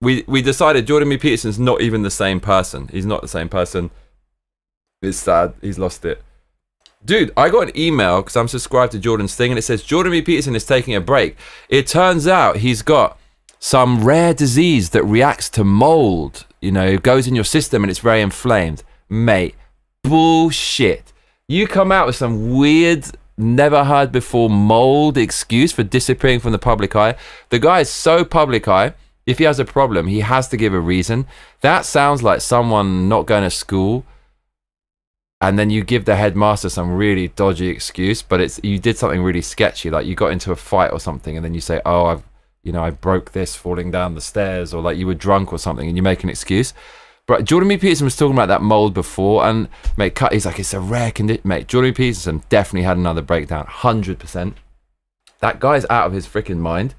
we decided Jordan B. Peterson's not even the same person. He's not the same person. It's sad. He's lost it. Dude, I got an email because I'm subscribed to Jordan's thing, and it says Jordan B. Peterson is taking a break. It turns out he's got some rare disease that reacts to mold. You know, it goes in your system and it's very inflamed. Mate, bullshit. You come out with some weird, never heard before mold excuse for disappearing from the public eye. The guy is so public eye. If he has a problem, he has to give a reason. That sounds like someone not going to school, and then you give the headmaster some really dodgy excuse, but it's you did something really sketchy, like you got into a fight or something, and then you say, "Oh, I broke this falling down the stairs," or like you were drunk or something, and you make an excuse. But Jordan B. Peterson was talking about that mold before, and mate, he's like, it's a rare condition. Mate, Jordan B. Peterson definitely had another breakdown, 100%. That guy's out of his freaking mind.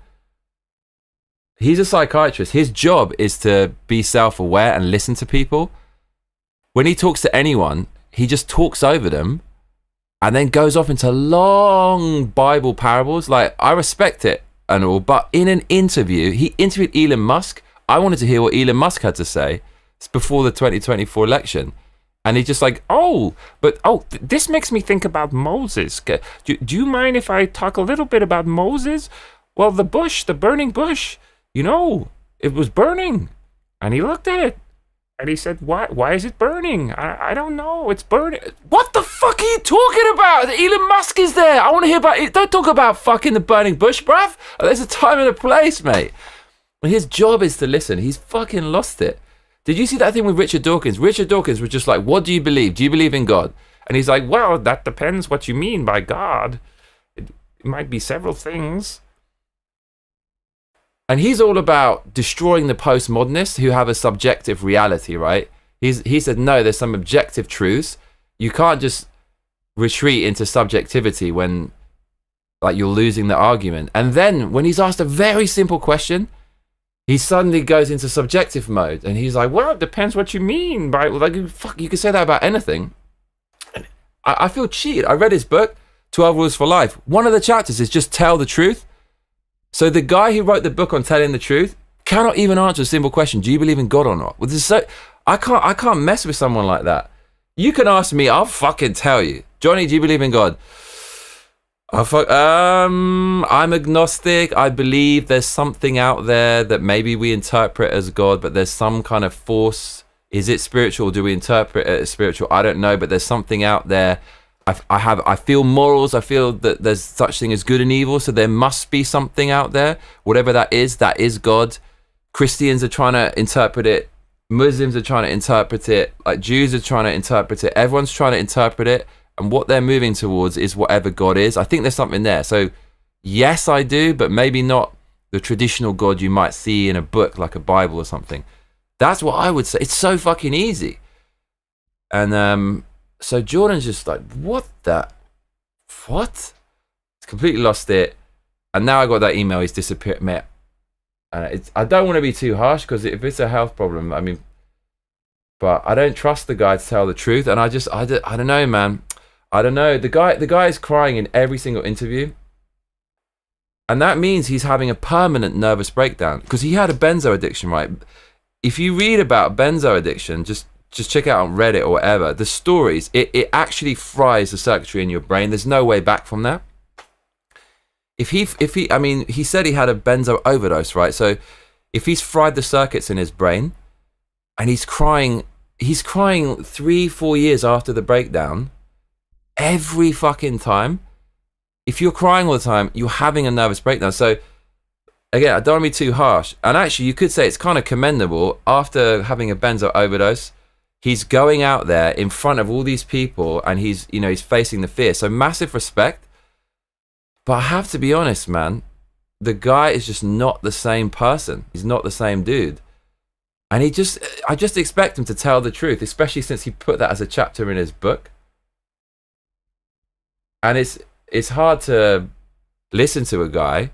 He's a psychiatrist. His job is to be self-aware and listen to people. When he talks to anyone, he just talks over them and then goes off into long Bible parables. Like, I respect it and all, but in an interview, he interviewed Elon Musk. I wanted to hear what Elon Musk had to say. It's before the 2024 election. And he's just like, this makes me think about Moses. Do you mind if I talk a little bit about Moses? Well, the burning bush, it was burning. And he looked at it. And he said, why is it burning? I don't know. It's burning. What the fuck are you talking about? Elon Musk is there. I want to hear about it. Don't talk about fucking the burning bush, bruv. There's a time and a place, mate. His job is to listen. He's fucking lost it. Did you see that thing with Richard Dawkins? Richard Dawkins was just like, what do you believe? Do you believe in God? And he's like, well, that depends what you mean by God. It might be several things. And he's all about destroying the postmodernists who have a subjective reality, right? He said, no, there's some objective truths. You can't just retreat into subjectivity when like you're losing the argument. And then when he's asked a very simple question, he suddenly goes into subjective mode. And he's like, well, it depends what you mean by, like, fuck, you can say that about anything. And I feel cheated. I read his book, 12 Rules for Life. One of the chapters is just tell the truth. So the guy who wrote the book on telling the truth cannot even answer a simple question. Do you believe in God or not? Well, I can't mess with someone like that. You can ask me, I'll fucking tell you. Johnny, do you believe in God? I'm agnostic. I believe there's something out there that maybe we interpret as God, but there's some kind of force. Is it spiritual? Do we interpret it as spiritual? I don't know, but there's something out there. I feel morals. I feel that there's such thing as good and evil. So there must be something out there. Whatever that is God. Christians are trying to interpret it. Muslims are trying to interpret it. Like Jews are trying to interpret it. Everyone's trying to interpret it. And what they're moving towards is whatever God is. I think there's something there. So yes, I do, but maybe not the traditional God you might see in a book like a Bible or something. That's what I would say. It's so fucking easy. And so Jordan's just like, what? He's completely lost it. And now I got that email, he's disappeared, mate. And I don't want to be too harsh because if it's a health problem, I mean, but I don't trust the guy to tell the truth. And I don't know, man. I don't know. The guy is crying in every single interview. And that means he's having a permanent nervous breakdown because he had a benzo addiction, right? If you read about benzo addiction, just check it out on Reddit or whatever. The stories, it actually fries the circuitry in your brain. There's no way back from that. He said he had a benzo overdose, right? So if he's fried the circuits in his brain and he's crying 3-4 years after the breakdown, every fucking time. If you're crying all the time, you're having a nervous breakdown. So again, I don't want to be too harsh. And actually, you could say it's kind of commendable. After having a benzo overdose, he's going out there in front of all these people and he's facing the fear. So massive respect. But I have to be honest, man, the guy is just not the same person. He's not the same dude. And I just expect him to tell the truth, especially since he put that as a chapter in his book. And it's hard to listen to a guy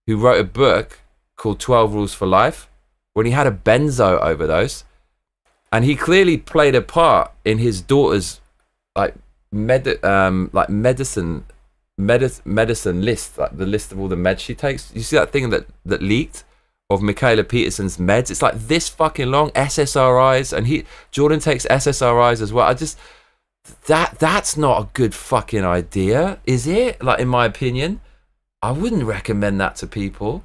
who wrote a book called 12 Rules for Life when he had a benzo overdose. And he clearly played a part in his daughter's medicine list, like the list of all the meds she takes. You see that thing that leaked of Michaela Peterson's meds. It's like this fucking long, SSRIs, and Jordan takes SSRIs as well. That's not a good fucking idea, is it? Like, in my opinion, I wouldn't recommend that to people.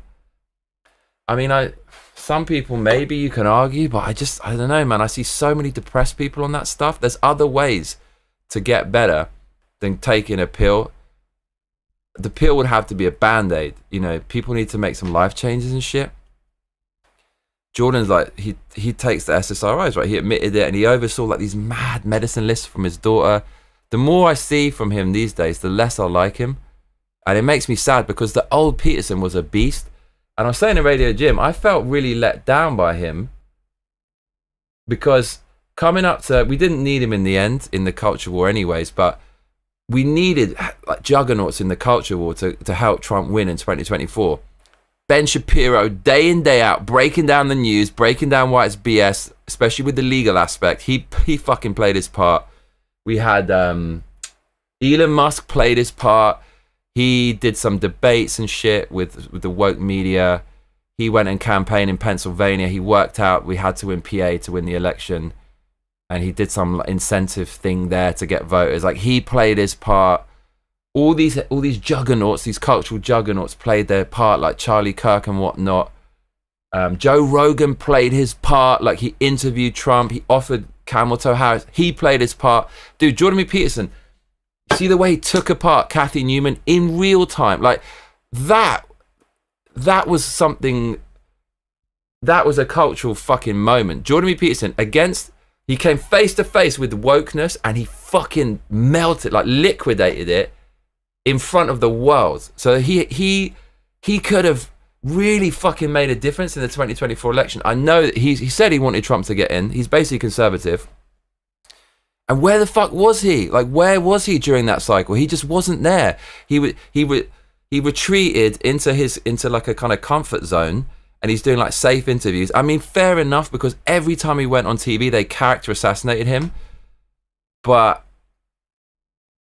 I mean, some people maybe you can argue, but I don't know, man. I see so many depressed people on that stuff. There's other ways to get better than taking a pill. The pill would have to be a band-aid. You know, people need to make some life changes and shit. Jordan's like, he takes the SSRIs, right? He admitted it, and he oversaw like these mad medicine lists from his daughter. The more I see from him these days, the less I like him. And it makes me sad because the old Peterson was a beast. And I was saying to Radio Jim, I felt really let down by him because coming up to, we didn't need him in the end in the culture war anyways, but we needed like juggernauts in the culture war to help Trump win in 2024. Ben Shapiro, day in, day out, breaking down the news, breaking down why it's BS, especially with the legal aspect. He fucking played his part. We had Elon Musk played his part. He did some debates and shit with the woke media. He went and campaigned in Pennsylvania. He worked out we had to win PA to win the election. And he did some incentive thing there to get voters. Like, he played his part. All these juggernauts, these cultural juggernauts played their part, like Charlie Kirk and whatnot. Joe Rogan played his part. Like, he interviewed Trump. He offered Camel Toe Harris. He played his part. Dude, Jordan B. Peterson, see the way he took apart Cathy Newman in real time? Like, that was something, that was a cultural fucking moment. Jordan B. Peterson he came face to face with wokeness and he fucking melted, like liquidated it in front of the world. So he could have really fucking made a difference in the 2024 election. I know that he said he wanted Trump to get in. He's basically conservative. And where the fuck was he? Like, where was he during that cycle? He just wasn't there. He retreated into like a kind of comfort zone, and he's doing like safe interviews. I mean, fair enough, because every time he went on TV, they character assassinated him. But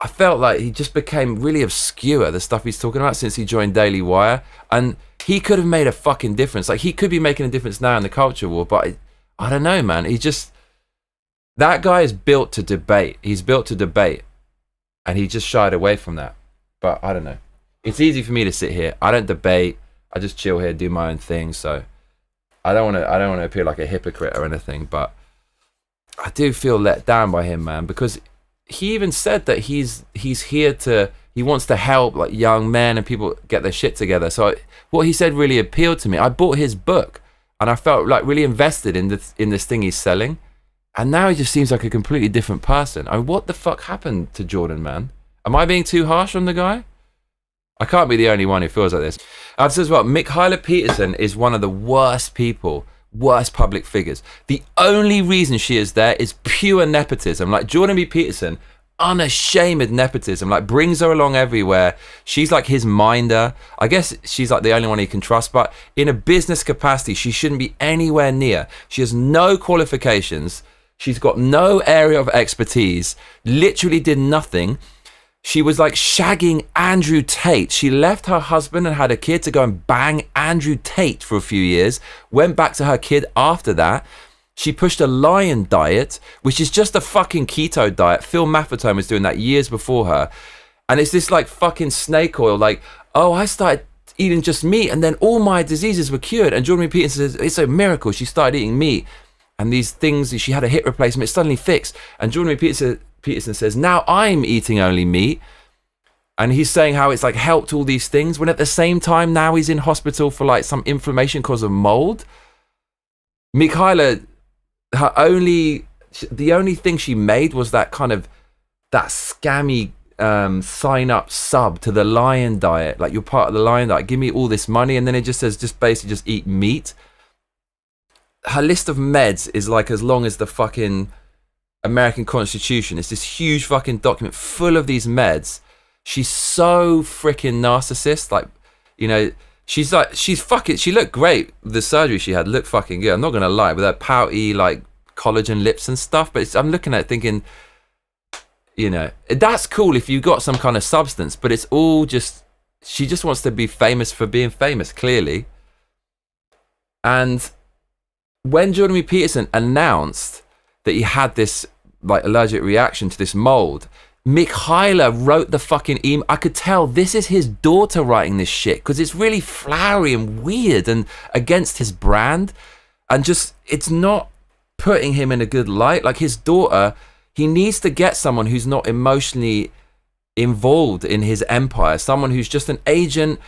I felt like he just became really obscure, the stuff he's talking about, since he joined Daily Wire. And he could have made a fucking difference. Like, he could be making a difference now in the culture war, but I don't know, man. That guy is built to debate. He's built to debate. And he just shied away from that. But I don't know. It's easy for me to sit here. I don't debate. I just chill here, do my own thing. So I don't want to appear like a hypocrite or anything, but I do feel let down by him, man, because he even said that he's here he wants to help like young men and people get their shit together. So what he said really appealed to me. I bought his book and I felt like really invested in this thing he's selling. And now he just seems like a completely different person. I mean, what the fuck happened to Jordan, man? Am I being too harsh on the guy? I can't be the only one who feels like this. I've said as well, Michaela Peterson is one of the worst public figures. The only reason she is there is pure nepotism. Like, Jordan B. Peterson, unashamed nepotism, like, brings her along everywhere. She's like his minder. I guess she's like the only one he can trust, but in a business capacity, she shouldn't be anywhere near. She has no qualifications. She's got no area of expertise, literally did nothing. She was like shagging Andrew Tate. She left her husband and had a kid to go and bang Andrew Tate for a few years, went back to her kid after that. She pushed a lion diet, which is just a fucking keto diet. Phil Maffetone was doing that years before her. And it's this like fucking snake oil, like, oh, I started eating just meat and then all my diseases were cured. And Jordan B. Peterson says, it's a miracle. She started eating meat. And these things, she had a hip replacement, it suddenly fixed. And Jordan B. Peterson says, now I'm eating only meat. And he's saying how it's like helped all these things, when at the same time now he's in hospital for like some inflammation because of mold. Michaela, the only thing she made was that kind of, that scammy sign up sub to the lion diet. Like, you're part of the lion diet, give me all this money. And then it just says, just basically just eat meat. Her list of meds is like as long as the fucking American Constitution. It's this huge fucking document full of these meds. She's so freaking narcissist. Like, you know, she looked great. The surgery she had looked fucking good. I'm not gonna lie, with her pouty like collagen lips and stuff. But I'm looking at it thinking, you know, that's cool if you got some kind of substance. But it's all just, she just wants to be famous for being famous, clearly. And when Jordan B. Peterson announced that he had this like allergic reaction to this mold, Michaela wrote the fucking email. I could tell this is his daughter writing this shit because it's really flowery and weird and against his brand, and just it's not putting him in a good light. Like his daughter, he needs to get someone who's not emotionally involved in his empire, someone who's just an agent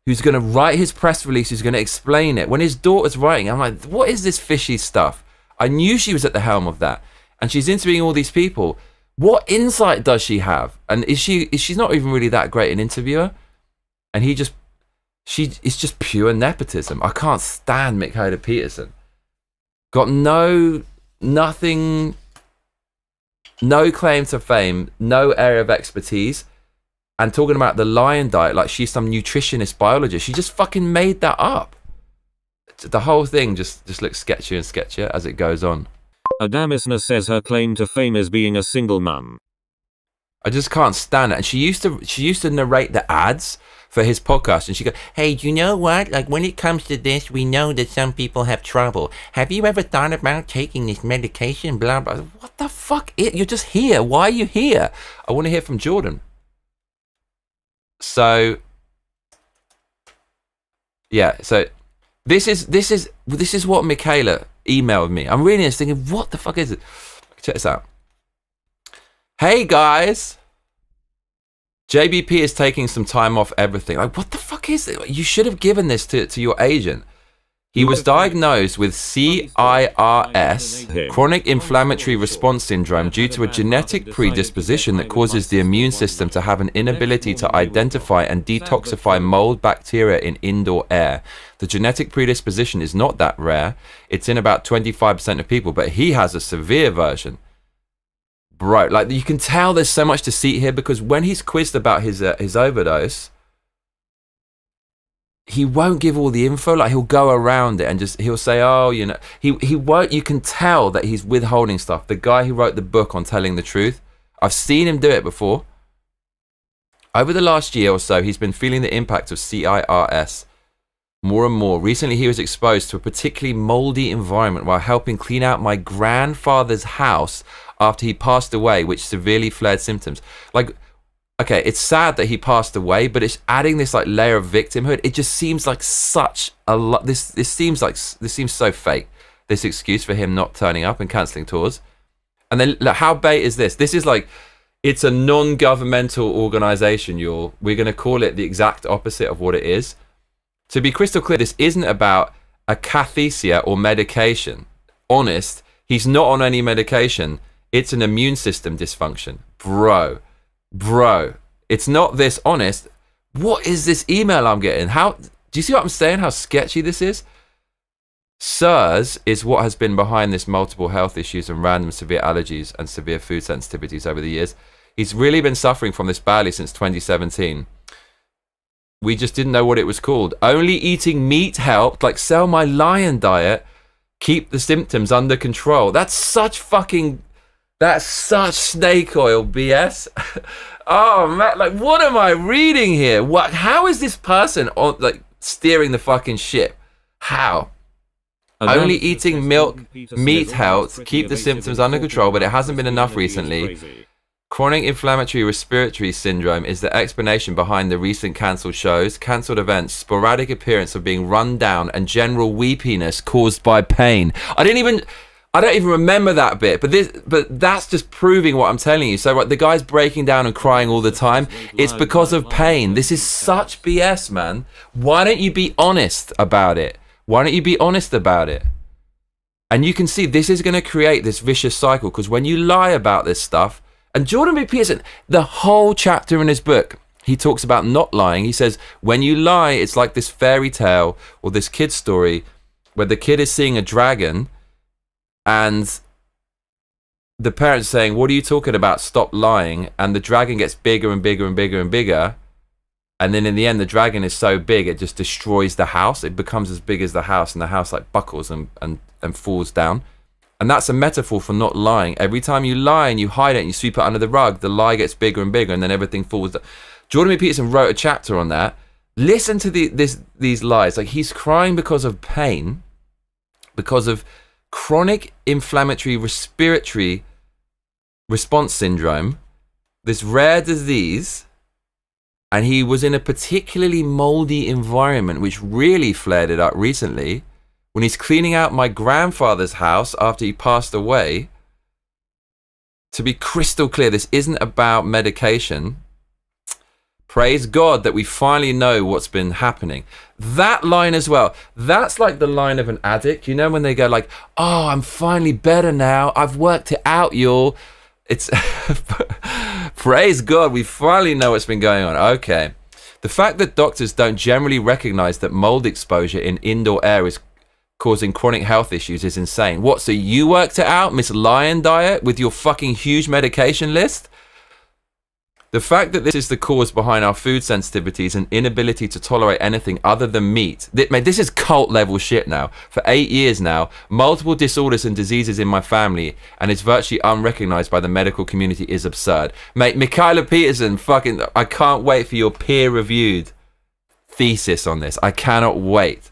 who's going to write his press release, who's going to explain it. When his daughter's writing, I'm like, what is this fishy stuff? I knew she was at the helm of that, and she's interviewing all these people. What insight does she have? And she's not even really that great an interviewer, and it's just pure nepotism. I can't stand Michaela Peterson. Got nothing, no claim to fame, no area of expertise, and talking about the lion diet like she's some nutritionist biologist. She just fucking made that up. The whole thing just looks sketchier and sketchier as it goes on. Adamisna says her claim to fame is being a single mum. I just can't stand it. And she used to narrate the ads for his podcast, and she go, "Hey, do you know what? Like when it comes to this, we know that some people have trouble. Have you ever thought about taking this medication? Blah blah." What the fuck? You're just here. Why are you here? I want to hear from Jordan. So yeah, so this is what Michaela emailed me. I'm reading this thinking, what the fuck is it? Check this out. Hey guys, JBP is taking some time off everything. Like, what the fuck is it? You should have given this to your agent. He was diagnosed with CIRS, chronic inflammatory response syndrome, due to a genetic predisposition that causes the immune system to have an inability to identify and detoxify mold bacteria in indoor air. The genetic predisposition is not that rare. It's in about 25% of people, but he has a severe version. Bro, like you can tell there's so much deceit here, because when he's quizzed about his overdose, he won't give all the info. Like he'll go around it and he'll say, oh, you know, he won't. You can tell that he's withholding stuff. The guy who wrote the book on telling the truth, I've seen him do it before. Over the last year or so, he's been feeling the impact of CIRS more and more. Recently, he was exposed to a particularly moldy environment while helping clean out my grandfather's house after he passed away, which severely flared symptoms. Like, okay, it's sad that he passed away, but it's adding this like layer of victimhood. It just seems like such a lot. This seems so fake. This excuse for him not turning up and cancelling tours. And then like, how bait is this? This is like, it's a non-governmental organization, y'all. We're going to call it the exact opposite of what it is. To be crystal clear, this isn't about a cathesia or medication. Honest, he's not on any medication. It's an immune system dysfunction. Bro, it's not this honest. What is this email I'm getting? How do you see what I'm saying? How sketchy this is? CIRS is what has been behind this multiple health issues and random severe allergies and severe food sensitivities over the years. He's really been suffering from this badly since 2017. We just didn't know what it was called. Only eating meat helped, like sell my lion diet, keep the symptoms under control. That's such snake oil BS. Oh man, like what am I reading here? What? How is this person on like steering the fucking ship? How? Only eating meat helped keep the symptoms under control, but it hasn't been enough recently. Chronic inflammatory respiratory syndrome is the explanation behind the recent cancelled shows, cancelled events, sporadic appearance of being run down, and general weepiness caused by pain. I don't even remember that bit, but that's just proving what I'm telling you. So right, the guy's breaking down and crying all the time. It's because of pain. This is such BS, man. Why don't you be honest about it? Why don't you be honest about it? And you can see this is going to create this vicious cycle, because when you lie about this stuff, and Jordan B. Peterson, the whole chapter in his book, he talks about not lying. He says, when you lie, it's like this fairy tale or this kid's story where the kid is seeing a dragon and the parents saying, what are you talking about? Stop lying. And the dragon gets bigger and bigger and bigger and bigger. And then in the end, the dragon is so big, it just destroys the house. It becomes as big as the house, and the house like buckles and falls down. And that's a metaphor for not lying. Every time you lie and you hide it and you sweep it under the rug, the lie gets bigger and bigger, and then everything falls down. Jordan B. Peterson wrote a chapter on that. Listen to these lies. Like, he's crying because of pain. because of chronic inflammatory respiratory response syndrome, this rare disease, and he was in a particularly moldy environment which really flared it up recently when he's cleaning out my grandfather's house after he passed away. To be crystal clear, this isn't about medication. Praise God that we finally know what's been happening. That line as well, that's like the line of an addict. You know when they go like, oh, I'm finally better now. I've worked it out, y'all. It's praise God, we finally know what's been going on. Okay. The fact that doctors don't generally recognize that mold exposure in indoor air is causing chronic health issues is insane. What, so you worked it out, Miss Lion Diet, with your fucking huge medication list? The fact that this is the cause behind our food sensitivities and inability to tolerate anything other than meat. Mate, this is cult level shit now. For 8 years now, multiple disorders and diseases in my family, and it's virtually unrecognized by the medical community is absurd. Mate, Michaela Peterson, fucking, I can't wait for your peer-reviewed thesis on this. I cannot wait.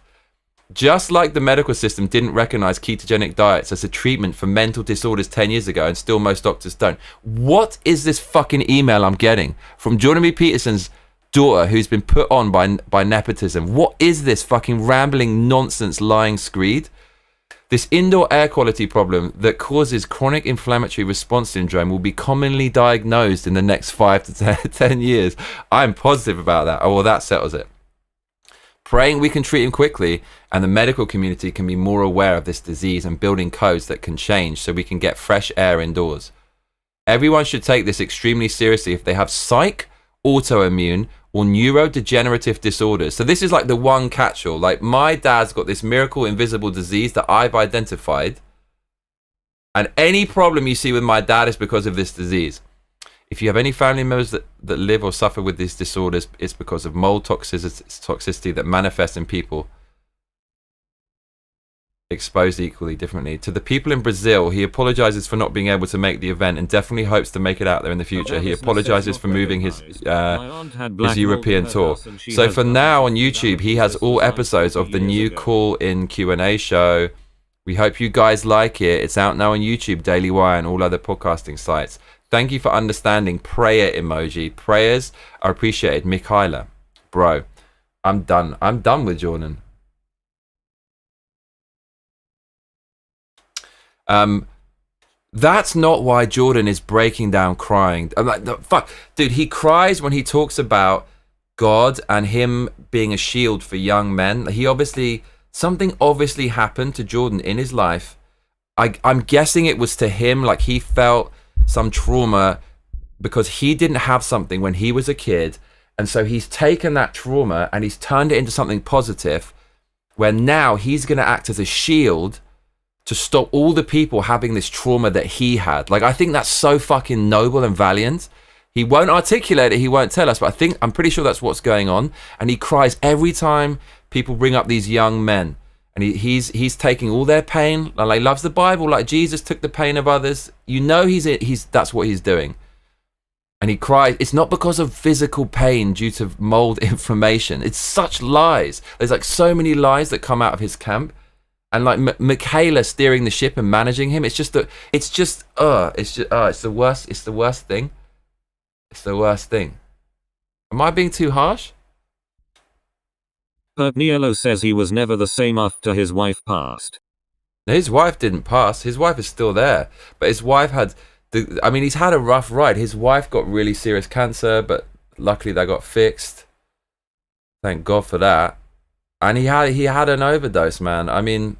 Just like the medical system didn't recognize ketogenic diets as a treatment for mental disorders 10 years ago, and still most doctors don't. What is this fucking email I'm getting from Jordan B. Peterson's daughter who's been put on by nepotism? What is this fucking rambling nonsense lying screed? This indoor air quality problem that causes chronic inflammatory response syndrome will be commonly diagnosed in the next 5 to 10 years. I'm positive about that. Oh, well, that settles it. Praying we can treat him quickly and the medical community can be more aware of this disease and building codes that can change so we can get fresh air indoors. Everyone should take this extremely seriously if they have psych, autoimmune, or neurodegenerative disorders. So this is like the one catch-all. Like, my dad's got this miracle invisible disease that I've identified, and any problem you see with my dad is because of this disease. If you have any family members that live or suffer with these disorders, it's because of mold toxicity that manifests in people exposed equally differently. To the people in Brazil, he apologizes for not being able to make the event and definitely hopes to make it out there in the future. He apologizes for moving his European tour. So for now on YouTube, he has all episodes of the new call-in Q&A show. We hope you guys like it. It's out now on YouTube, Daily Wire, and all other podcasting sites. Thank you for understanding. Prayer emoji. Prayers are appreciated. Michaela. Bro, I'm done. I'm done with Jordan. That's not why Jordan is breaking down crying. I'm like, fuck. Dude, he cries when he talks about God and him being a shield for young men. Something obviously happened to Jordan in his life. I'm guessing it was to him, like he felt some trauma because he didn't have something when he was a kid, and so he's taken that trauma and he's turned it into something positive, where now he's going to act as a shield to stop all the people having this trauma that he had. Like, I think that's so fucking noble and valiant. He won't articulate it, he won't tell us, but I'm pretty sure that's what's going on. And he cries every time people bring up these young men. And he's taking all their pain, like loves the Bible, like Jesus took the pain of others. You know that's what he's doing. And he cried. It's not because of physical pain due to mold inflammation. It's such lies. There's like so many lies that come out of his camp. And like Michaela steering the ship and managing him. It's the worst. It's the worst thing. It's the worst thing. Am I being too harsh? Niello says he was never the same after his wife passed. His wife didn't pass. His wife is still there. But his wife he's had a rough ride. His wife got really serious cancer, but luckily that got fixed. Thank God for that. And he had an overdose, man. I mean,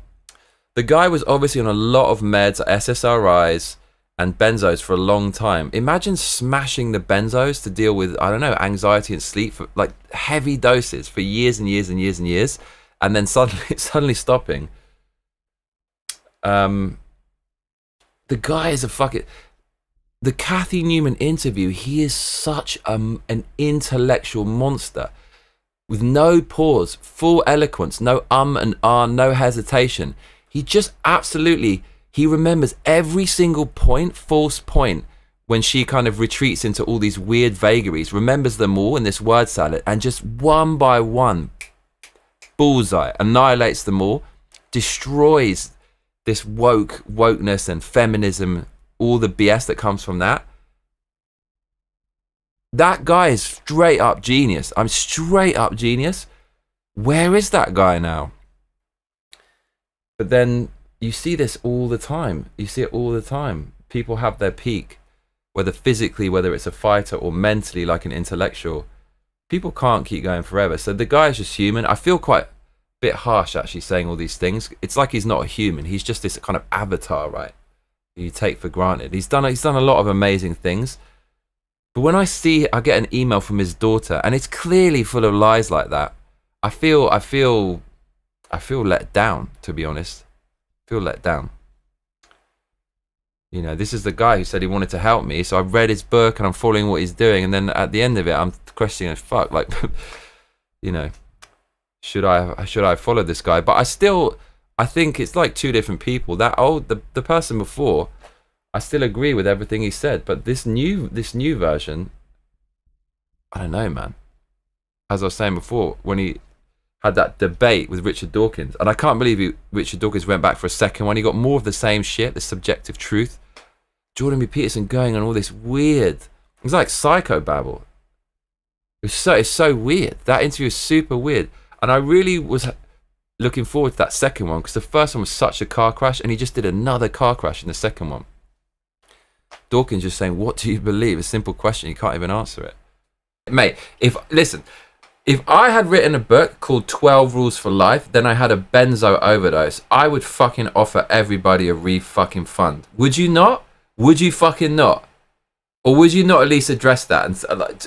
the guy was obviously on a lot of meds, SSRIs, and benzos for a long time. Imagine smashing the benzos to deal with, I don't know, anxiety and sleep for like heavy doses for years and years and years and years, and then suddenly stopping. The guy is the Cathy Newman interview, he is such an intellectual monster with no pause, full eloquence, no and ah, no hesitation. He just absolutely, he remembers every single false point, when she kind of retreats into all these weird vagaries, remembers them all in this word salad, and just one by one, bullseye, annihilates them all. destroys this wokeness and feminism, all the BS that comes from that. That guy is straight up genius. I'm straight up genius. Where is that guy now? But then you see this all the time. You see it all the time. People have their peak, whether physically, whether it's a fighter, or mentally, like an intellectual. People can't keep going forever. So the guy is just human. I feel quite a bit harsh actually saying all these things. It's like he's not a human. He's just this kind of avatar, right? You take for granted. He's done a lot of amazing things. But when I get an email from his daughter, and it's clearly full of lies like that, I feel let down, to be honest. I feel let down. You know, this is the guy who said he wanted to help me, so I read his book and I'm following what he's doing, and then at the end of it, I'm questioning, fuck, like, you know, should I follow this guy? But I think it's like two different people. The person before, I still agree with everything he said, but this new version, I don't know, man. As I was saying before, when he had that debate with Richard Dawkins, and I can't believe Richard Dawkins went back for a second one. He got more of the same shit, the subjective truth. Jordan B. Peterson going on all this weird, it's like psychobabble. It's so weird. That interview is super weird, and I really was looking forward to that second one, because the first one was such a car crash, and he just did another car crash in the second one. Dawkins just saying, what do you believe? A simple question, you can't even answer it. Mate, if I had written a book called 12 Rules for Life, then I had a benzo overdose, I would fucking offer everybody a fucking fund. Would you not? Would you fucking not? Or would you not at least address that? And like,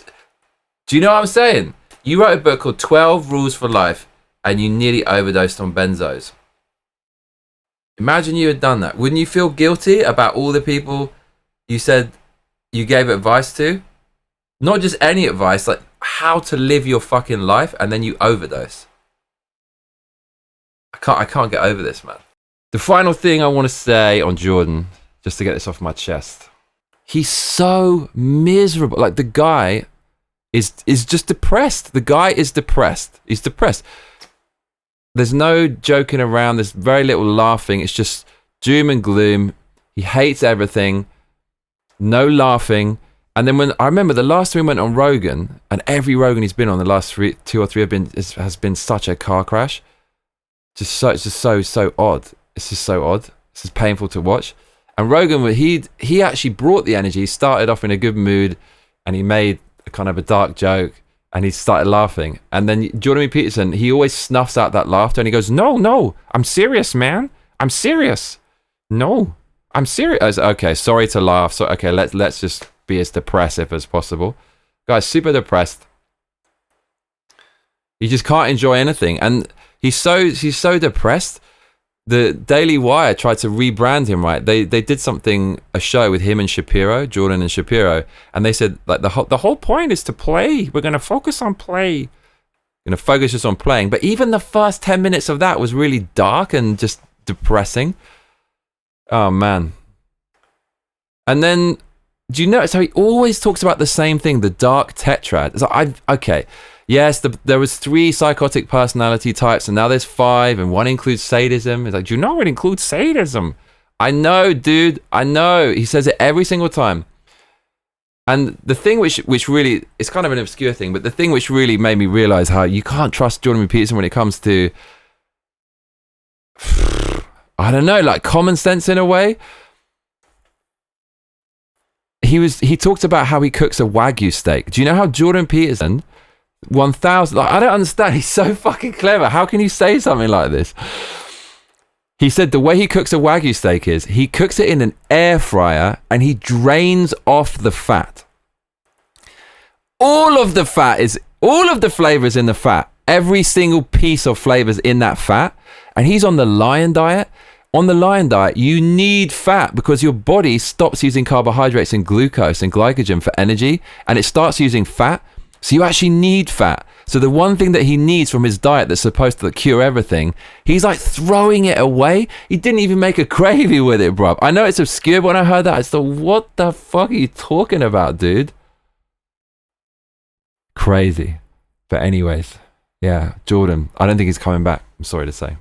do you know what I'm saying? You wrote a book called 12 Rules for Life, and you nearly overdosed on benzos. Imagine you had done that. Wouldn't you feel guilty about all the people you said you gave advice to? Not just any advice, like how to live your fucking life, and then you overdose. I can't get over this, man. The final thing I want to say on Jordan, just to get this off my chest. He's so miserable. Like, the guy is just depressed. The guy is depressed. He's depressed. There's no joking around. There's very little laughing. It's just doom and gloom. He hates everything. No laughing. And then when I remember the last time we went on Rogan, and every Rogan he's been on, the last two or three has been such a car crash. It's just so odd. It's just so odd. It's just painful to watch. And Rogan, he actually brought the energy. He started off in a good mood, and he made a kind of a dark joke, and he started laughing. And then Jordan B. Peterson, he always snuffs out that laughter, and he goes, "No, I'm serious, man. I'm serious. No, I'm serious." Okay, sorry to laugh. So okay, let's just be as depressive as possible. Guy's super depressed. He just can't enjoy anything, and he's so depressed. The Daily Wire tried to rebrand him, right? They did a show with him and Shapiro, Jordan and Shapiro, and they said, like, the whole point is to play. We're going to focus on play. We're going to focus just on playing. But even the first 10 minutes of that was really dark and just depressing. Oh, man. And then, do you notice how he always talks about the same thing, the dark tetrad? It's like, okay. Yes, there was 3 psychotic personality types, and now there's 5, and one includes sadism. It's like, do you know it includes sadism? I know, dude. I know. He says it every single time. And the thing which really, it's kind of an obscure thing, but the thing which really made me realize how you can't trust Jordan B. Peterson when it comes to, I don't know, like common sense in a way. He talked about how he cooks a Wagyu steak. Do you know how Jordan Peterson 1000, like, I don't understand. He's so fucking clever. How can you say something like this? He said the way he cooks a Wagyu steak is he cooks it in an air fryer and he drains off the fat. All of the flavor is in the fat. Every single piece of flavor is in that fat. And he's on the Lion diet. On the Lion diet, you need fat because your body stops using carbohydrates and glucose and glycogen for energy, and it starts using fat. So you actually need fat. So the one thing that he needs from his diet that's supposed to cure everything, he's like throwing it away. He didn't even make a gravy with it, bro. I know it's obscure, but when I heard that, I thought, what the fuck are you talking about, dude? Crazy. But anyways, yeah, Jordan, I don't think he's coming back. I'm sorry to say.